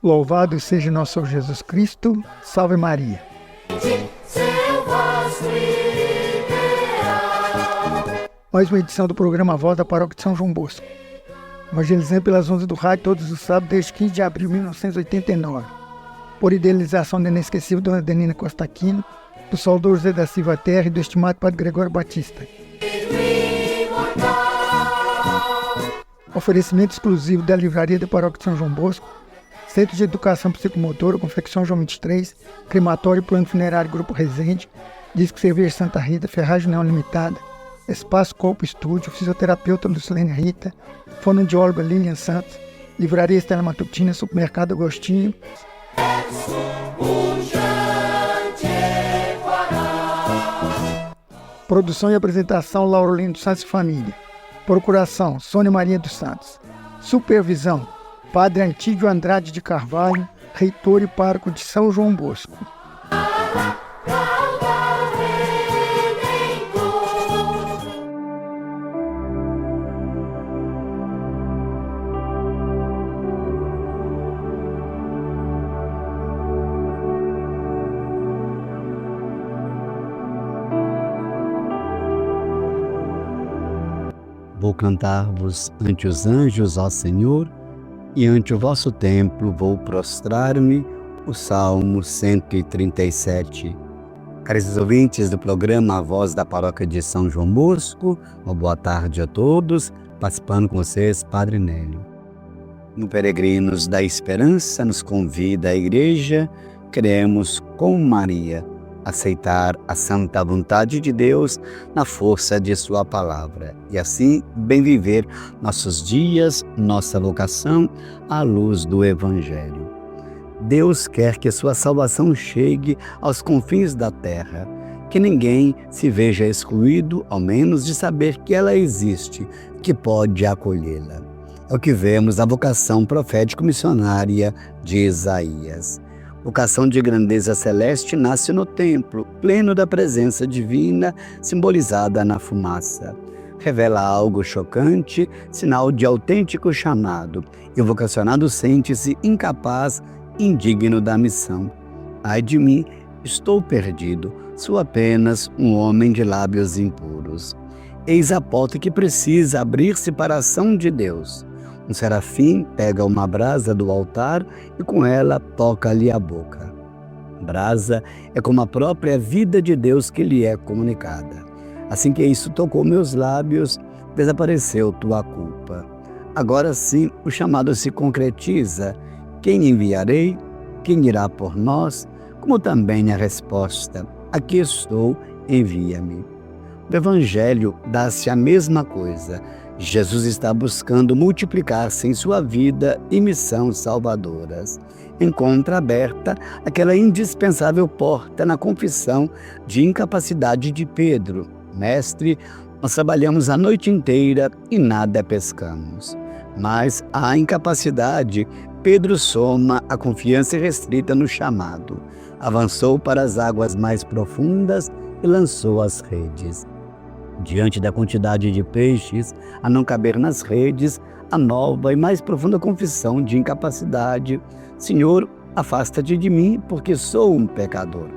Louvado seja nosso Senhor Jesus Cristo. Salve Maria. Mais uma edição do programa Voz da Paróquia de São João Bosco. Evangelizando pelas ondas do rádio todos os sábados desde 15 de abril de 1989. Por idealização da inesquecível Dona Denina Costa Aquino, do saudoso José da Silva Terra e do estimado Padre Gregório Batista. Oferecimento exclusivo da Livraria da Paróquia de São João Bosco, Centro de Educação Psicomotora, Confecção João 23, Crematório e Plano Funerário Grupo Resende, Disco Cerveja Santa Rita, Ferragem Não Limitada, Espaço Corpo Estúdio, Fisioterapeuta Lucilene Rita, Fonoaudióloga Lilian Santos, Livraria Estela Matutina, Supermercado Agostinho. Produção e apresentação Laurolino dos Santos e Família. Procuração Sônia Maria dos Santos. Supervisão Padre Antídio Andrade de Carvalho, reitor e pároco de São João Bosco. Vou cantar-vos ante os anjos, ó Senhor, e ante o vosso templo vou prostrar-me, o Salmo 137. Caros ouvintes do programa A Voz da Paróquia de São João Bosco, uma boa tarde a todos, participando com vocês, Padre Nélio. No Peregrinos da Esperança nos convida a Igreja, queremos com Maria aceitar a santa vontade de Deus na força de sua palavra e assim bem viver nossos dias, nossa vocação à luz do Evangelho. Deus quer que sua salvação chegue aos confins da terra, que ninguém se veja excluído, ao menos de saber que ela existe, que pode acolhê-la. É o que vemos na vocação profético-missionária de Isaías. Vocação de grandeza celeste nasce no templo, pleno da presença divina, simbolizada na fumaça. Revela algo chocante, sinal de autêntico chamado, e o vocacionado sente-se incapaz, indigno da missão. Ai de mim, estou perdido, sou apenas um homem de lábios impuros. Eis a porta que precisa abrir-se para a ação de Deus. Um serafim pega uma brasa do altar e com ela toca-lhe a boca. Brasa é como a própria vida de Deus que lhe é comunicada. Assim que isso tocou meus lábios, desapareceu tua culpa. Agora sim o chamado se concretiza. Quem enviarei? Quem irá por nós? Como também a resposta: aqui estou, envia-me. No Evangelho dá-se a mesma coisa. Jesus está buscando multiplicar-se em sua vida e missão salvadoras. Encontra aberta aquela indispensável porta na confissão de incapacidade de Pedro. Mestre, nós trabalhamos a noite inteira e nada pescamos. Mas à incapacidade, Pedro soma a confiança restrita no chamado. Avançou para as águas mais profundas e lançou as redes. Diante da quantidade de peixes a não caber nas redes, a nova e mais profunda confissão de incapacidade: Senhor, afasta-te de mim, porque sou um pecador.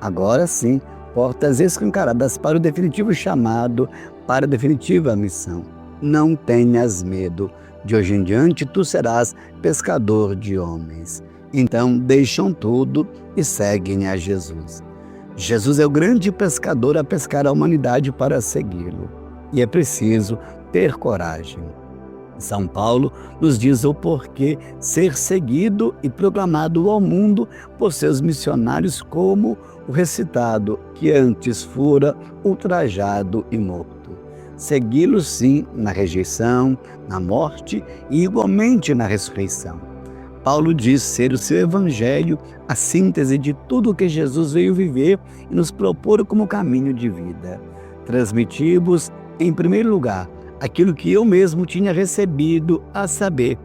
Agora sim, portas escancaradas para o definitivo chamado, para a definitiva missão. Não tenhas medo, de hoje em diante tu serás pescador de homens. Então deixam tudo e seguem a Jesus. Jesus é o grande pescador a pescar a humanidade para segui-lo. E é preciso ter coragem. São Paulo nos diz o porquê ser seguido e proclamado ao mundo por seus missionários como o recitado que antes fora ultrajado e morto. Segui-lo sim na rejeição, na morte e igualmente na ressurreição. Paulo diz ser o seu evangelho a síntese de tudo o que Jesus veio viver e nos propor como caminho de vida. Transmitimos, em primeiro lugar, aquilo que eu mesmo tinha recebido, a saber,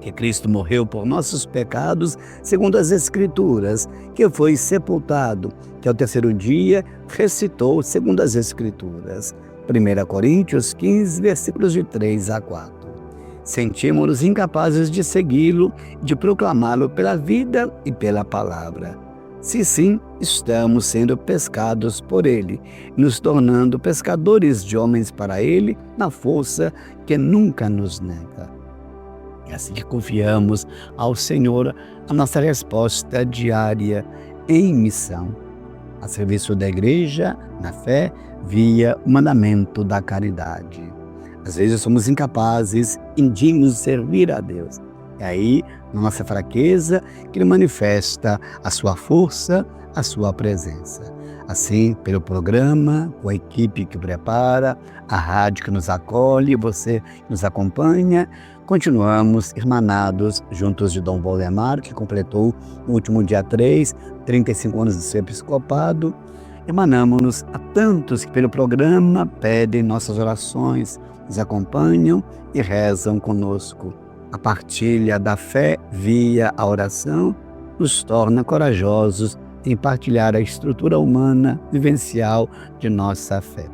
que Cristo morreu por nossos pecados, segundo as Escrituras, que foi sepultado, que ao terceiro dia ressuscitou, segundo as Escrituras. 1 Coríntios 15, versículos de 3 a 4. sentimos-nos incapazes de segui-lo, de proclamá-lo pela vida e pela palavra. Se sim, estamos sendo pescados por ele, nos tornando pescadores de homens para ele, na força que nunca nos nega. É assim que confiamos ao Senhor a nossa resposta diária em missão, a serviço da igreja, na fé, via o mandamento da caridade. Às vezes somos incapazes, indignos de servir a Deus. É aí, na nossa fraqueza, que Ele manifesta a sua força, a sua presença. Assim, pelo programa, com a equipe que prepara, a rádio que nos acolhe, você que nos acompanha, continuamos irmanados juntos de Dom Valdemar, que completou no último dia 3, 35 anos de seu episcopado. Emanamos-nos a tantos que pelo programa pedem nossas orações, nos acompanham e rezam conosco. A partilha da fé via a oração nos torna corajosos em partilhar a estrutura humana vivencial de nossa fé.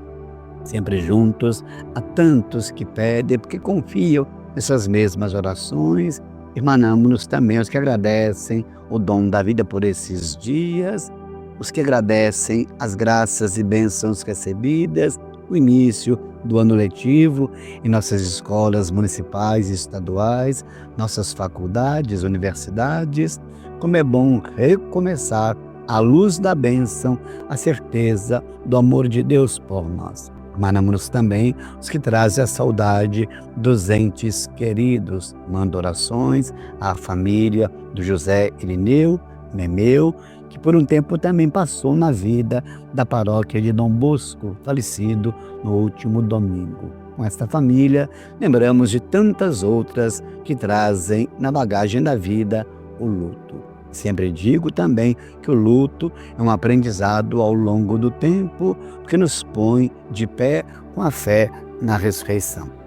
Sempre juntos, a tantos que pedem, porque confiam nessas mesmas orações, irmanamos-nos também aos que agradecem o dom da vida por esses dias, os que agradecem as graças e bênçãos recebidas, o início do ano letivo em nossas escolas municipais e estaduais, nossas faculdades, universidades. Como é bom recomeçar à luz da bênção, a certeza do amor de Deus por nós. Emanamos também os que trazem a saudade dos entes queridos. Mando orações à família do José Irineu, Memeu, que por um tempo também passou na vida da paróquia de Dom Bosco, falecido no último domingo. Com esta família, lembramos de tantas outras que trazem na bagagem da vida o luto. Sempre digo também que o luto é um aprendizado ao longo do tempo, que nos põe de pé com a fé na ressurreição.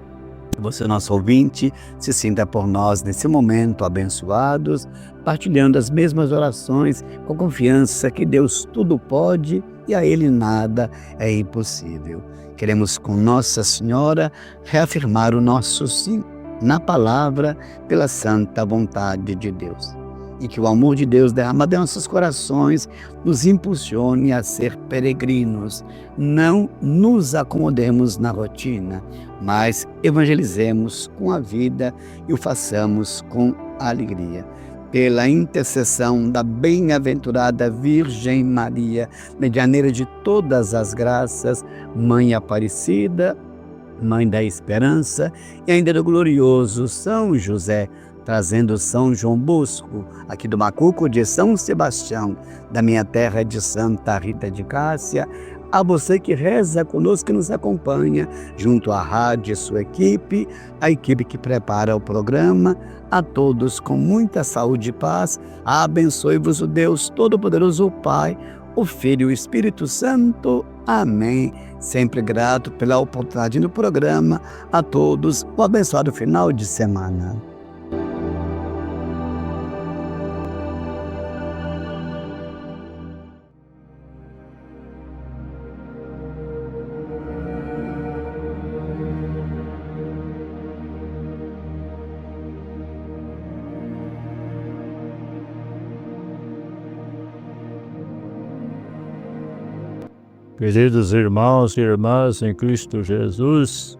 Você, nosso ouvinte, se sinta por nós nesse momento abençoados, partilhando as mesmas orações com confiança que Deus tudo pode e a Ele nada é impossível. Queremos com Nossa Senhora reafirmar o nosso sim na palavra pela santa vontade de Deus. E que o amor de Deus derramado em nossos corações nos impulsione a ser peregrinos. Não nos acomodemos na rotina, mas evangelizemos com a vida e o façamos com alegria. Pela intercessão da bem-aventurada Virgem Maria, medianeira de todas as graças, Mãe Aparecida, Mãe da Esperança, e ainda do glorioso São José, trazendo São João Bosco, aqui do Macuco de São Sebastião, da minha terra de Santa Rita de Cássia, a você que reza conosco, que nos acompanha, junto à rádio e sua equipe, a equipe que prepara o programa, a todos com muita saúde e paz, abençoe-vos o Deus Todo-Poderoso, o Pai, o Filho e o Espírito Santo. Amém. Sempre grato pela oportunidade no programa. A todos, um abençoado final de semana. Queridos irmãos e irmãs em Cristo Jesus,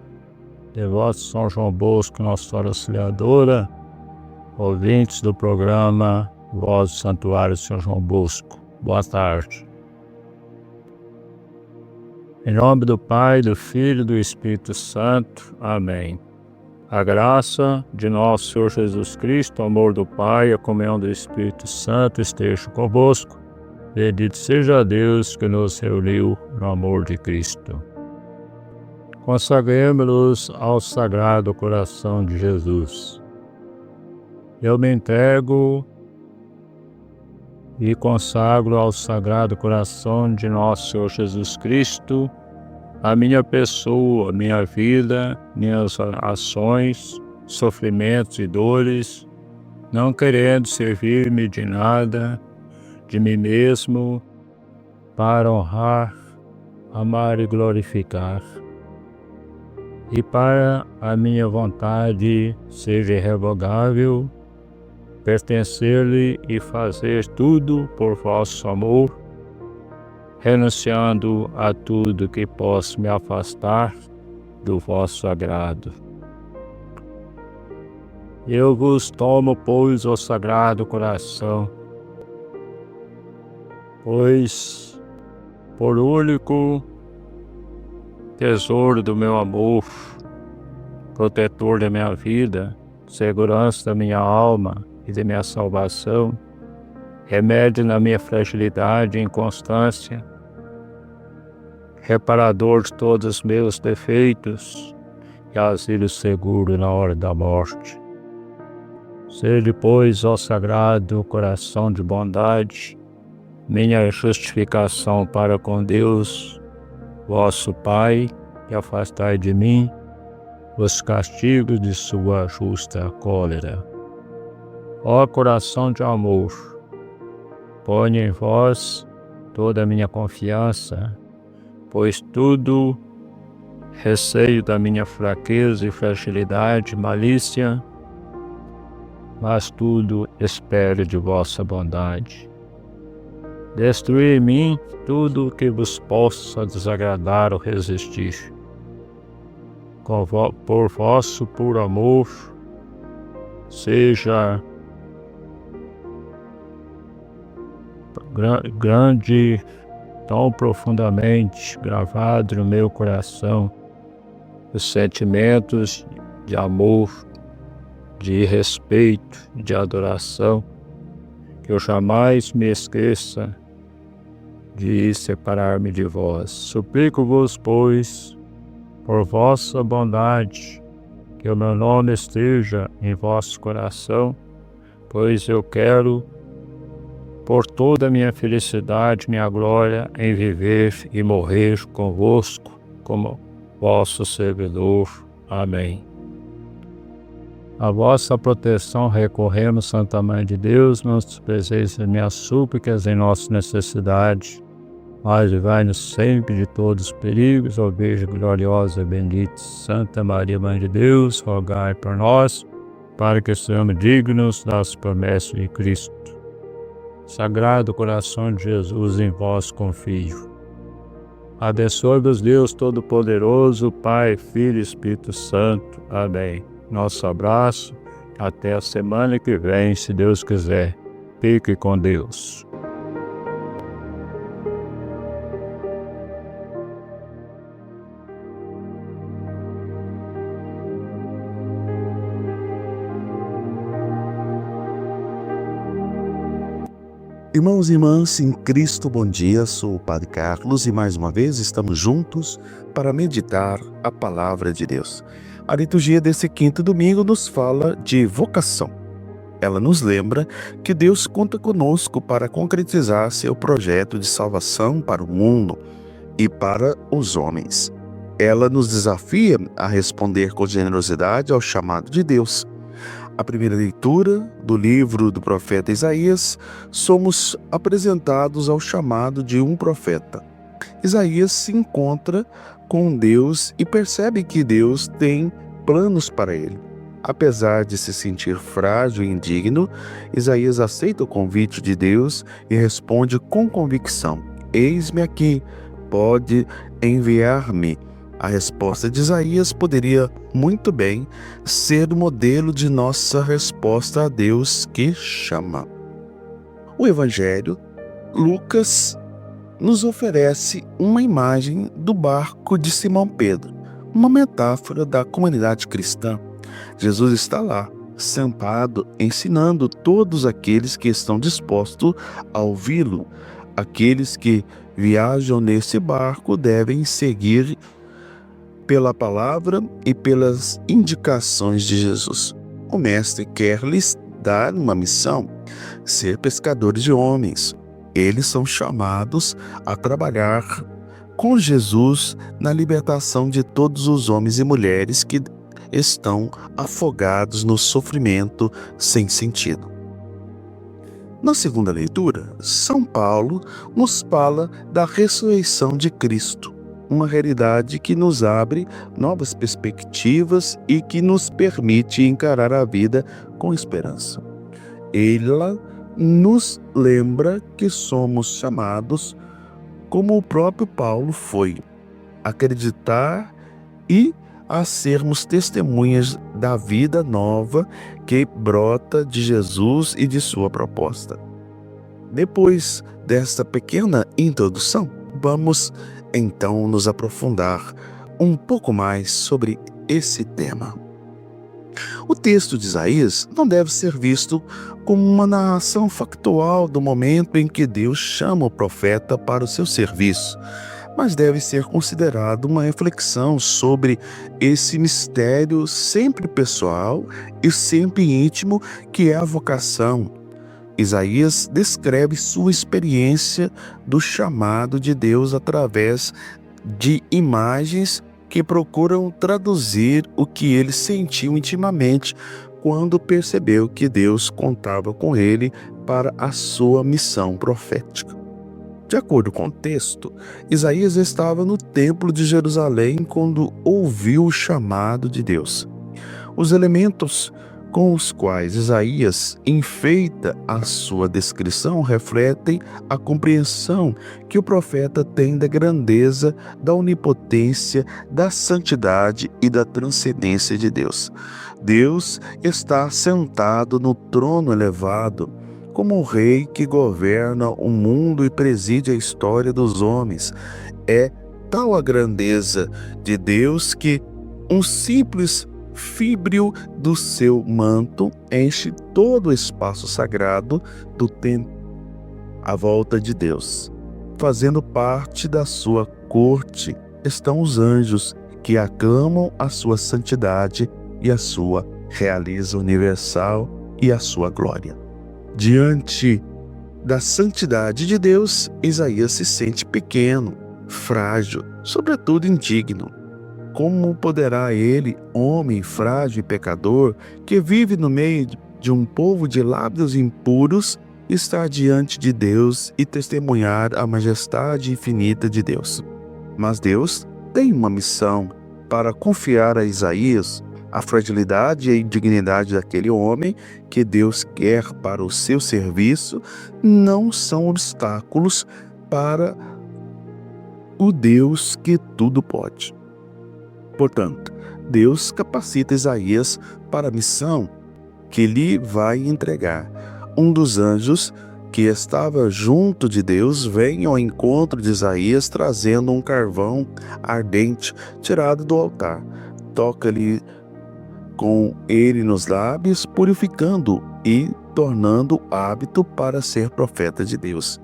devotos de São João Bosco, Nossa Senhora Auxiliadora, ouvintes do programa Voz do Santuário de São João Bosco, boa tarde. Em nome do Pai, do Filho e do Espírito Santo. Amém. A graça de nosso Senhor Jesus Cristo, o amor do Pai, a comunhão do Espírito Santo esteja convosco. Bendito seja Deus que nos reuniu no amor de Cristo. Consagremos-nos ao Sagrado Coração de Jesus. Eu me entrego e consagro ao Sagrado Coração de nosso Senhor Jesus Cristo a minha pessoa, minha vida, minhas ações, sofrimentos e dores, não querendo servir-me de nada, de mim mesmo, para honrar, amar e glorificar e para a minha vontade seja irrevogável pertencer-lhe e fazer tudo por vosso amor, renunciando a tudo que possa me afastar do vosso agrado. Eu vos tomo, pois, o sagrado coração, pois, por único tesouro do meu amor, protetor da minha vida, segurança da minha alma e da minha salvação, remédio na minha fragilidade e inconstância, reparador de todos os meus defeitos e asilo seguro na hora da morte. Sede, pois, ó sagrado coração de bondade, minha justificação para com Deus, vosso Pai, e afastai de mim os castigos de sua justa cólera. Ó coração de amor, ponha em vós toda a minha confiança, pois tudo receio da minha fraqueza e fragilidade, malícia, mas tudo espero de vossa bondade. Destruí em mim tudo que vos possa desagradar ou resistir. Por vosso puro amor, seja grande, tão profundamente gravado no meu coração, os sentimentos de amor, de respeito, de adoração, que eu jamais me esqueça de separar-me de vós. Suplico-vos, pois, por vossa bondade, que o meu nome esteja em vosso coração, pois eu quero, por toda a minha felicidade, minha glória, em viver e morrer convosco, como vosso servidor. Amém. A vossa proteção recorremos, Santa Mãe de Deus, não desprezeis as minhas súplicas em nossa necessidade, mas livrai-nos sempre de todos os perigos, ó Virgem gloriosa e bendita, Santa Maria, Mãe de Deus, rogai por nós, para que sejamos dignos das promessas de Cristo. Sagrado coração de Jesus, em vós confio. Abençoe-vos Deus Todo-Poderoso, Pai, Filho e Espírito Santo. Amém. Nosso abraço, até a semana que vem, se Deus quiser. Fique com Deus. Irmãos e irmãs, em Cristo, bom dia, sou o Padre Carlos e mais uma vez estamos juntos para meditar a Palavra de Deus. A liturgia desse quinto domingo nos fala de vocação. Ela nos lembra que Deus conta conosco para concretizar seu projeto de salvação para o mundo e para os homens. Ela nos desafia a responder com generosidade ao chamado de Deus. A primeira leitura do livro do profeta Isaías, somos apresentados ao chamado de um profeta. Isaías se encontra com Deus e percebe que Deus tem planos para ele. Apesar de se sentir frágil e indigno, Isaías aceita o convite de Deus e responde com convicção: "Eis-me aqui, pode enviar-me." A resposta de Isaías poderia muito bem ser o modelo de nossa resposta a Deus que chama. O Evangelho, Lucas, nos oferece uma imagem do barco de Simão Pedro, uma metáfora da comunidade cristã. Jesus está lá, sentado, ensinando todos aqueles que estão dispostos a ouvi-lo. Aqueles que viajam nesse barco devem seguir pela palavra e pelas indicações de Jesus. O Mestre quer lhes dar uma missão: ser pescadores de homens. Eles são chamados a trabalhar com Jesus na libertação de todos os homens e mulheres que estão afogados no sofrimento sem sentido. Na segunda leitura, São Paulo nos fala da ressurreição de Cristo. uma realidade que nos abre novas perspectivas e que nos permite encarar a vida com esperança. Ela nos lembra que somos chamados, como o próprio Paulo foi, a acreditar e a sermos testemunhas da vida nova que brota de Jesus e de sua proposta. Depois desta pequena introdução, vamos então nos aprofundar um pouco mais sobre esse tema. O texto de Isaías não deve ser visto como uma narração factual do momento em que Deus chama o profeta para o seu serviço, mas deve ser considerado uma reflexão sobre esse mistério sempre pessoal e sempre íntimo que é a vocação. Isaías descreve sua experiência do chamado de Deus através de imagens que procuram traduzir o que ele sentiu intimamente quando percebeu que Deus contava com ele para a sua missão profética. De acordo com o texto, Isaías estava no templo de Jerusalém quando ouviu o chamado de Deus. Os elementos com os quais Isaías enfeita a sua descrição refletem a compreensão que o profeta tem da grandeza, da onipotência, da santidade e da transcendência de Deus. Deus está sentado no trono elevado, como o rei que governa o mundo e preside a história dos homens. É tal a grandeza de Deus que um simples fíbrio do seu manto enche todo o espaço sagrado do templo à volta de Deus. Fazendo parte da sua corte estão os anjos que aclamam a sua santidade e a sua realeza universal e a sua glória. Diante da santidade de Deus, Isaías se sente pequeno, frágil, sobretudo indigno. Como poderá ele, homem frágil e pecador, que vive no meio de um povo de lábios impuros, estar diante de Deus e testemunhar a majestade infinita de Deus? Mas Deus tem uma missão para confiar a Isaías. A fragilidade e a indignidade daquele homem que Deus quer para o seu serviço não são obstáculos para o Deus que tudo pode. Portanto, Deus capacita Isaías para a missão que lhe vai entregar. Um dos anjos que estava junto de Deus vem ao encontro de Isaías trazendo um carvão ardente tirado do altar. Toca-lhe com ele nos lábios, purificando-o e tornando-o apto para ser profeta de Deus.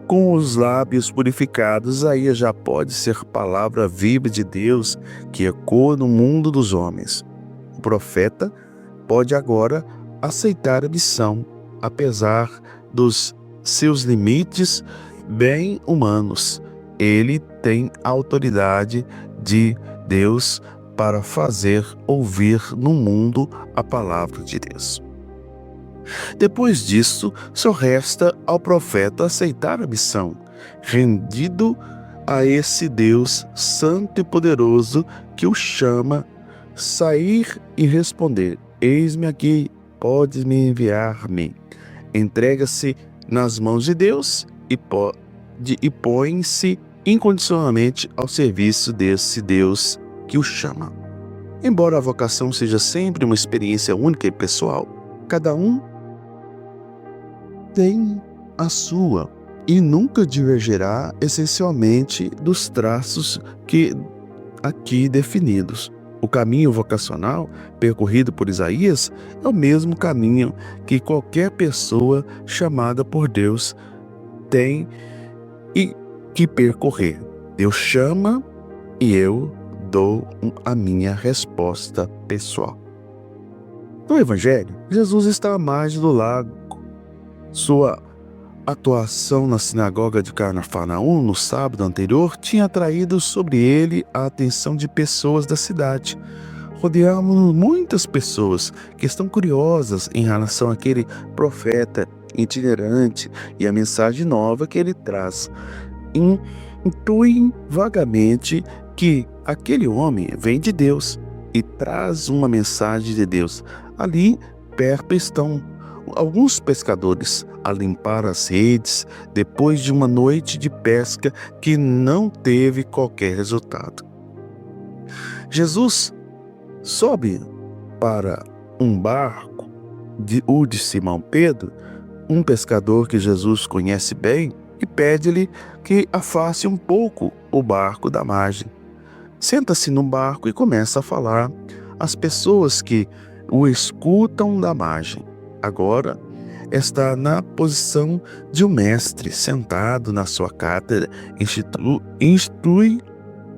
Com os lábios purificados, Isaías já pode ser palavra viva de Deus que ecoa no mundo dos homens. O profeta pode agora aceitar a missão, apesar dos seus limites bem humanos. Ele tem a autoridade de Deus para fazer ouvir no mundo a palavra de Deus. Depois disso, só resta ao profeta aceitar a missão, rendido a esse Deus santo e poderoso que o chama, sair e responder: eis-me aqui, podes me enviar-me. Entrega-se nas mãos de Deus e põe-se incondicionalmente ao serviço desse Deus que o chama. Embora a vocação seja sempre uma experiência única e pessoal, cada um tem a sua e nunca divergerá essencialmente dos traços que aqui definidos. O caminho vocacional percorrido por Isaías é o mesmo caminho que qualquer pessoa chamada por Deus tem e que percorrer. Deus chama e eu dou a minha resposta pessoal. No Evangelho, Jesus está à margem do lago. Sua atuação na sinagoga de Cafarnaum no sábado anterior tinha atraído sobre ele a atenção de pessoas da cidade. Rodeamos muitas pessoas que estão curiosas em relação àquele profeta itinerante e a mensagem nova que ele traz. intuem vagamente que aquele homem vem de Deus e traz uma mensagem de Deus. Ali perto estão alguns pescadores a limpar as redes depois de uma noite de pesca que não teve qualquer resultado. Jesus sobe para um barco, o de Simão Pedro, um pescador que Jesus conhece bem, e pede-lhe que afaste um pouco o barco da margem. Senta-se no barco e começa a falar às pessoas que o escutam da margem. Agora está na posição de um mestre sentado na sua cátedra, instrui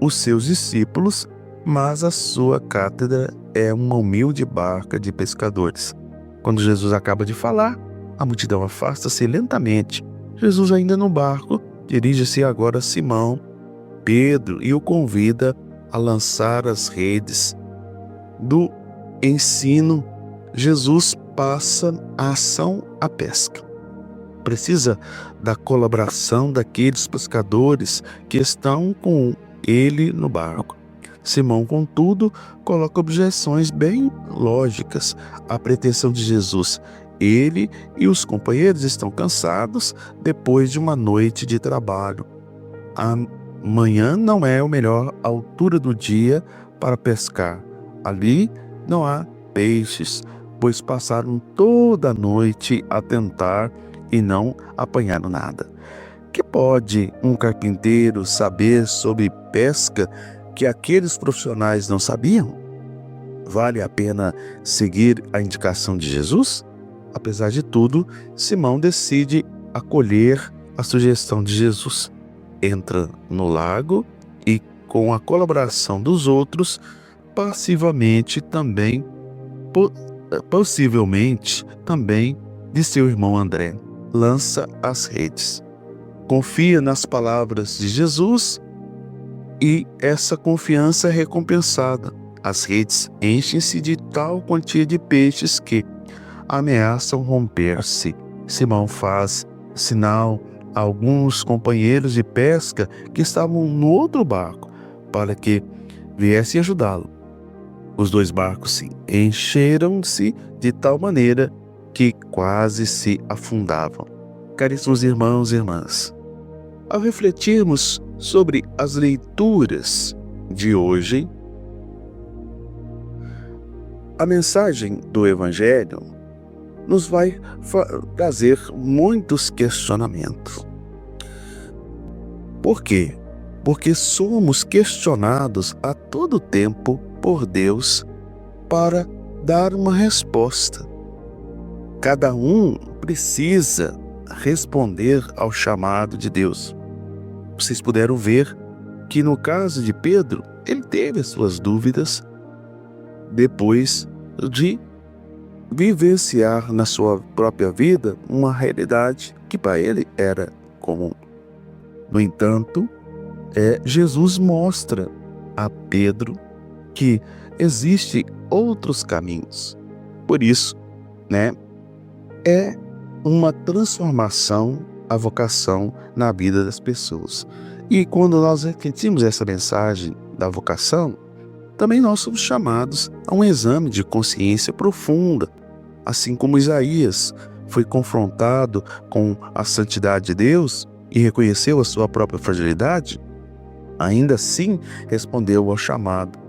os seus discípulos, mas a sua cátedra é uma humilde barca de pescadores. Quando Jesus acaba de falar, a multidão afasta-se lentamente. Jesus, ainda no barco, dirige-se agora a Simão Pedro e o convida a lançar as redes. Do ensino, Jesus passa a ação à pesca. Precisa da colaboração daqueles pescadores que estão com ele no barco. Simão, contudo, coloca objeções bem lógicas à pretensão de Jesus. Ele e os companheiros estão cansados depois de uma noite de trabalho. Amanhã não é a melhor altura do dia para pescar. Ali não há peixes, pois passaram toda a noite a tentar e não apanharam nada. Que pode um carpinteiro saber sobre pesca que aqueles profissionais não sabiam? Vale a pena seguir a indicação de Jesus? Apesar de tudo, Simão decide acolher a sugestão de Jesus. Entra no lago e, com a colaboração dos outros, possivelmente também de seu irmão André, lança as redes. Confia nas palavras de Jesus e essa confiança é recompensada. As redes enchem-se de tal quantia de peixes que ameaçam romper-se. Simão faz sinal a alguns companheiros de pesca que estavam no outro barco para que viessem ajudá-lo. Os dois barcos encheram-se de tal maneira que quase se afundavam. Caríssimos irmãos e irmãs, ao refletirmos sobre as leituras de hoje, a mensagem do Evangelho nos vai trazer muitos questionamentos. Por quê? Porque somos questionados a todo tempo por Deus para dar uma resposta. Cada um precisa responder ao chamado de Deus. Vocês puderam ver que no caso de Pedro, ele teve as suas dúvidas depois de vivenciar na sua própria vida uma realidade que para ele era comum. No entanto, Jesus mostra a Pedro que existem outros caminhos. Por isso, é uma transformação a vocação na vida das pessoas. E quando nós refletimos essa mensagem da vocação, também nós somos chamados a um exame de consciência profunda. Assim como Isaías foi confrontado com a santidade de Deus e reconheceu a sua própria fragilidade, ainda assim respondeu ao chamado.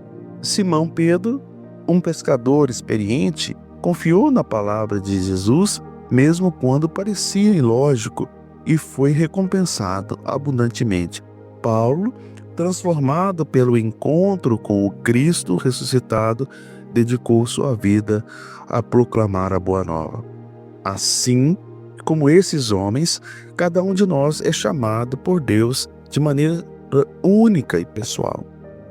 Simão Pedro, um pescador experiente, confiou na palavra de Jesus, mesmo quando parecia ilógico, e foi recompensado abundantemente. Paulo, transformado pelo encontro com o Cristo ressuscitado, dedicou sua vida a proclamar a Boa Nova. Assim como esses homens, cada um de nós é chamado por Deus de maneira única e pessoal.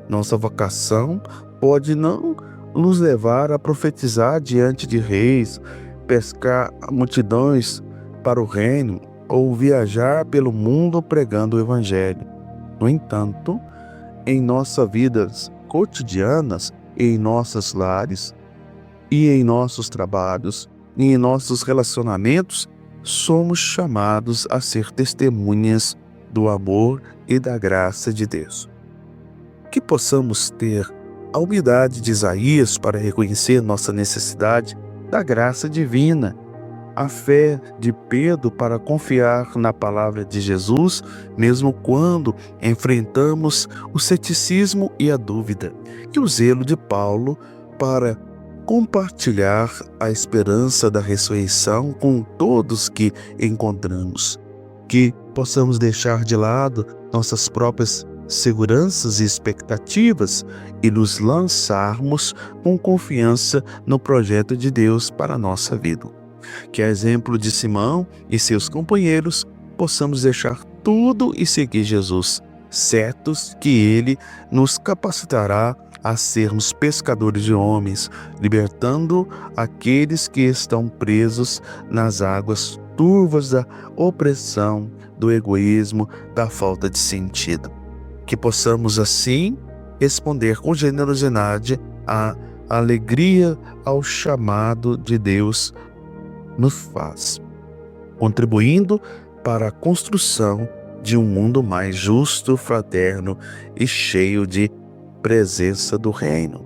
Nossa vocação pode não nos levar a profetizar diante de reis, pescar multidões para o reino ou viajar pelo mundo pregando o Evangelho. No entanto, em nossas vidas cotidianas, em nossos lares e em nossos trabalhos e em nossos relacionamentos, somos chamados a ser testemunhas do amor e da graça de Deus. Que possamos ter a humildade de Isaías para reconhecer nossa necessidade da graça divina, a fé de Pedro para confiar na palavra de Jesus, mesmo quando enfrentamos o ceticismo e a dúvida, e o zelo de Paulo para compartilhar a esperança da ressurreição com todos que encontramos. Que possamos deixar de lado nossas próprias seguranças e expectativas e nos lançarmos com confiança no projeto de Deus para a nossa vida. Que, a exemplo de Simão e seus companheiros, possamos deixar tudo e seguir Jesus, certos que Ele nos capacitará a sermos pescadores de homens, libertando aqueles que estão presos nas águas turvas da opressão, do egoísmo, da falta de sentido. Que possamos assim responder com generosidade à alegria ao chamado de Deus nos faz, contribuindo para a construção de um mundo mais justo, fraterno e cheio de presença do reino.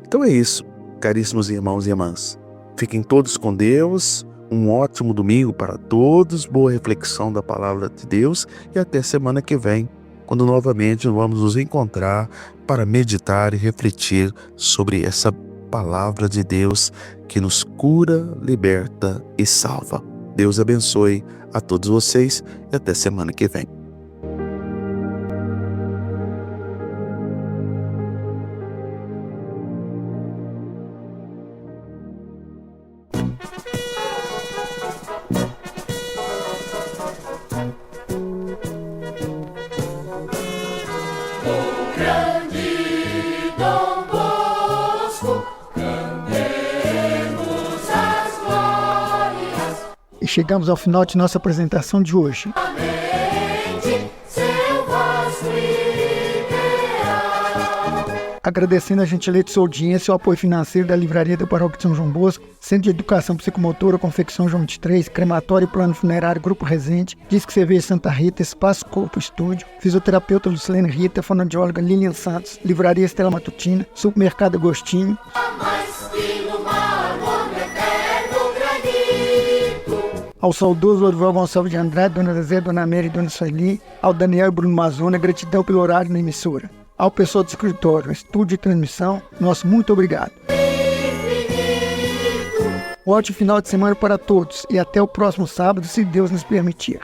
Então é isso, caríssimos irmãos e irmãs. Fiquem todos com Deus, um ótimo domingo para todos, boa reflexão da palavra de Deus e até semana que vem, quando novamente vamos nos encontrar para meditar e refletir sobre essa palavra de Deus que nos cura, liberta e salva. Deus abençoe a todos vocês e até semana que vem. E chegamos ao final de nossa apresentação de hoje. Agradecendo a gentileza de sua audiência e o apoio financeiro da Livraria da Paróquia de São João Bosco, Centro de Educação Psicomotora, Confecção João 23, Crematório e Plano Funerário Grupo Resende, Disque Cerveja Santa Rita, Espaço Corpo Estúdio, Fisioterapeuta Lucilene Rita, Fonoaudióloga Lilian Santos, Livraria Estela Matutina, Supermercado Agostinho. Ao saudoso Lorival Gonçalves de Andrade, Dona Zezé, Dona Mary e Dona Sueli, ao Daniel e Bruno Mazona, gratidão pelo horário na emissora. Ao pessoal do escritório, estúdio e transmissão, nosso muito obrigado. Um ótimo final de semana para todos e até o próximo sábado, se Deus nos permitir.